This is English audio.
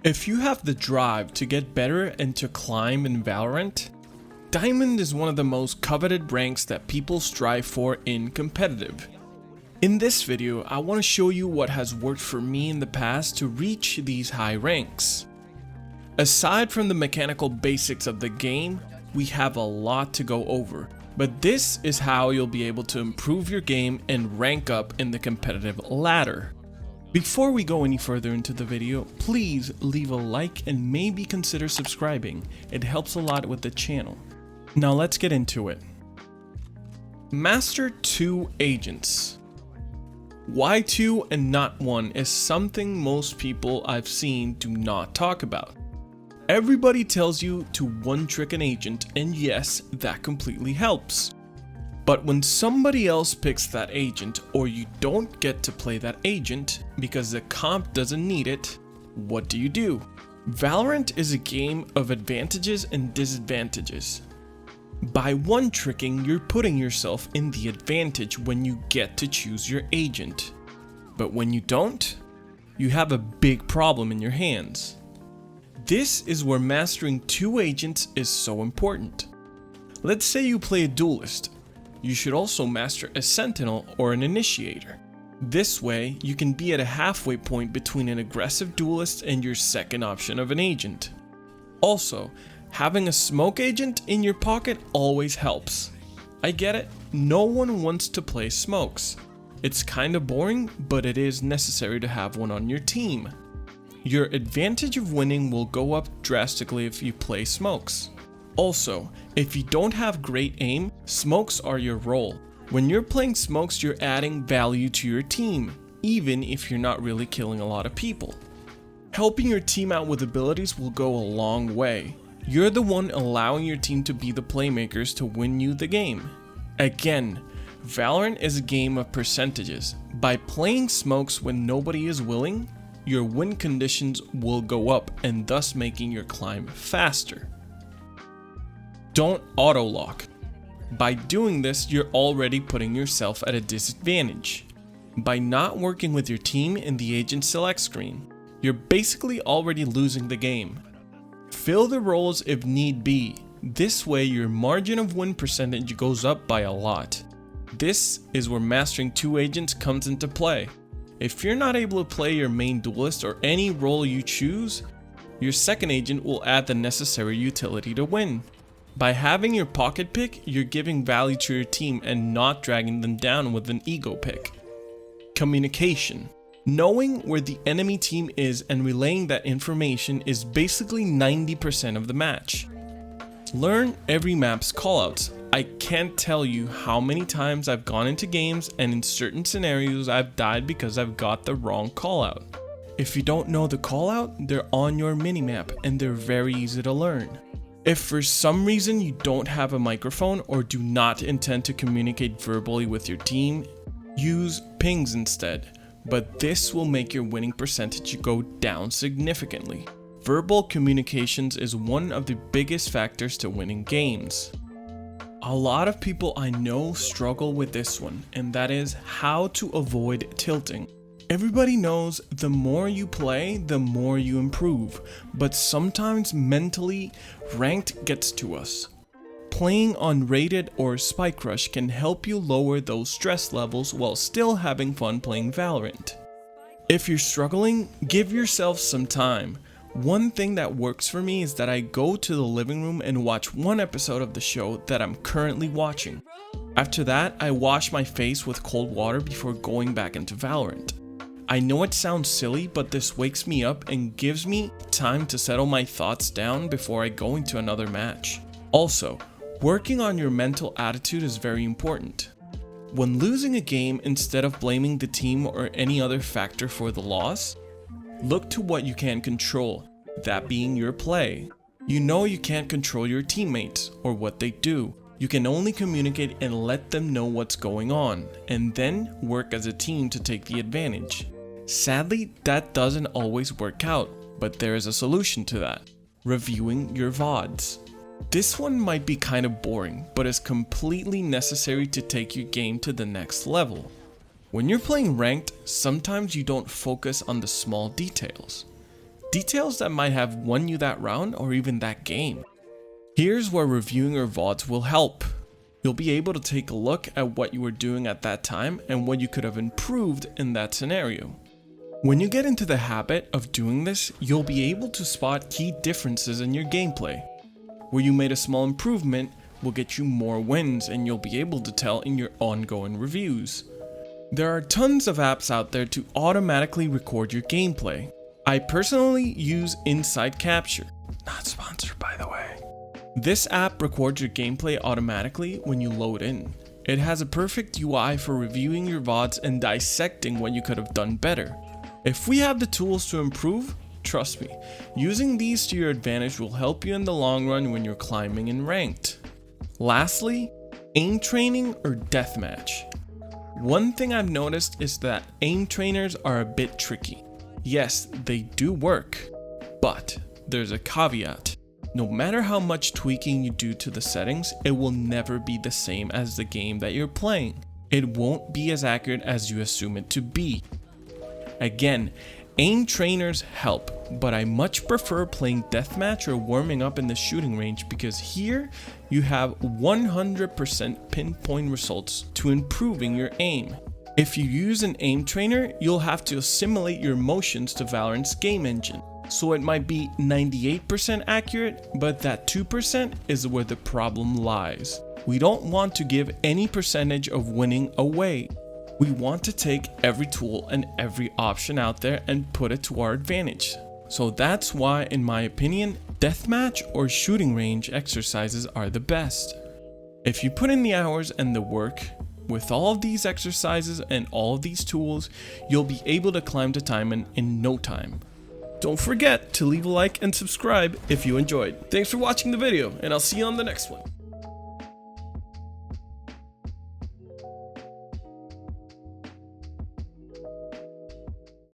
If you have the drive to get better and to climb in Valorant, Diamond is one of the most coveted ranks that people strive for in competitive. In this video, I want to show you what has worked for me in the past to reach these high ranks. Aside from the mechanical basics of the game, we have a lot to go over, but this is how you'll be able to improve your game and rank up in the competitive ladder. Before we go any further into the video, please leave a like and maybe consider subscribing. It helps a lot with the channel. Now let's get into it. Master 2 agents. Why 2 and not 1 is something most people I've seen do not talk about. Everybody tells you to one-trick an agent, and yes, that completely helps. But when somebody else picks that agent, or you don't get to play that agent because the comp doesn't need it, what do? Valorant is a game of advantages and disadvantages. By one-tricking, you're putting yourself in the advantage when you get to choose your agent. But when you don't, you have a big problem in your hands. This is where mastering 2 agents is so important. Let's say you play a duelist. You should also master a sentinel or an initiator. This way, you can be at a halfway point between an aggressive duelist and your second option of an agent. Also, having a smoke agent in your pocket always helps. I get it, no one wants to play smokes. It's kinda boring, but it is necessary to have one on your team. Your advantage of winning will go up drastically if you play smokes. Also, if you don't have great aim, smokes are your role. When you're playing smokes, you're adding value to your team, even if you're not really killing a lot of people. Helping your team out with abilities will go a long way. You're the one allowing your team to be the playmakers to win you the game. Again, Valorant is a game of percentages. By playing smokes when nobody is willing, your win conditions will go up and thus making your climb faster. Don't auto-lock. By doing this, you're already putting yourself at a disadvantage. By not working with your team in the agent select screen, you're basically already losing the game. Fill the roles if need be. This way your margin of win percentage goes up by a lot. This is where mastering 2 agents comes into play. If you're not able to play your main duelist or any role you choose, your second agent will add the necessary utility to win. By having your pocket pick, you're giving value to your team and not dragging them down with an ego pick. Communication. Knowing where the enemy team is and relaying that information is basically 90% of the match. Learn every map's callouts. I can't tell you how many times I've gone into games and in certain scenarios I've died because I've got the wrong callout. If you don't know the callout, they're on your minimap and they're very easy to learn. If for some reason you don't have a microphone or do not intend to communicate verbally with your team, use pings instead, but this will make your winning percentage go down significantly. Verbal communications is one of the biggest factors to winning games. A lot of people I know struggle with this one, and that is how to avoid tilting. Everybody knows the more you play, the more you improve, but sometimes mentally, ranked gets to us. Playing on rated or spike rush can help you lower those stress levels while still having fun playing Valorant. If you're struggling, give yourself some time. One thing that works for me is that I go to the living room and watch one episode of the show that I'm currently watching. After that, I wash my face with cold water before going back into Valorant. I know it sounds silly, but this wakes me up and gives me time to settle my thoughts down before I go into another match. Also, working on your mental attitude is very important. When losing a game, instead of blaming the team or any other factor for the loss, look to what you can control, that being your play. You know you can't control your teammates or what they do. You can only communicate and let them know what's going on, and then work as a team to take the advantage. Sadly, that doesn't always work out, but there is a solution to that. Reviewing your VODs. This one might be kind of boring, but is completely necessary to take your game to the next level. When you're playing ranked, sometimes you don't focus on the small details. details that might have won you that round or even that game. Here's where reviewing your VODs will help. You'll be able to take a look at what you were doing at that time and what you could have improved in that scenario. When you get into the habit of doing this, you'll be able to spot key differences in your gameplay. Where you made a small improvement will get you more wins, and you'll be able to tell in your ongoing reviews. There are tons of apps out there to automatically record your gameplay. I personally use Inside Capture, not sponsored by the way. This app records your gameplay automatically when you load in. It has a perfect UI for reviewing your VODs and dissecting what you could have done better. If we have the tools to improve, trust me, using these to your advantage will help you in the long run when you're climbing in ranked. Lastly, aim training or deathmatch. One thing I've noticed is that aim trainers are a bit tricky. Yes, they do work, but there's a caveat. No matter how much tweaking you do to the settings, it will never be the same as the game that you're playing. It won't be as accurate as you assume it to be. Again, aim trainers help, but I much prefer playing deathmatch or warming up in the shooting range because here you have 100% pinpoint results to improving your aim. If you use an aim trainer, you'll have to assimilate your motions to Valorant's game engine. So it might be 98% accurate, but that 2% is where the problem lies. We don't want to give any percentage of winning away. We want to take every tool and every option out there and put it to our advantage. So that's why, in my opinion, deathmatch or shooting range exercises are the best. If you put in the hours and the work, with all of these exercises and all of these tools, you'll be able to climb to diamond in no time. Don't forget to leave a like and subscribe if you enjoyed. Thanks for watching the video, and I'll see you on the next one.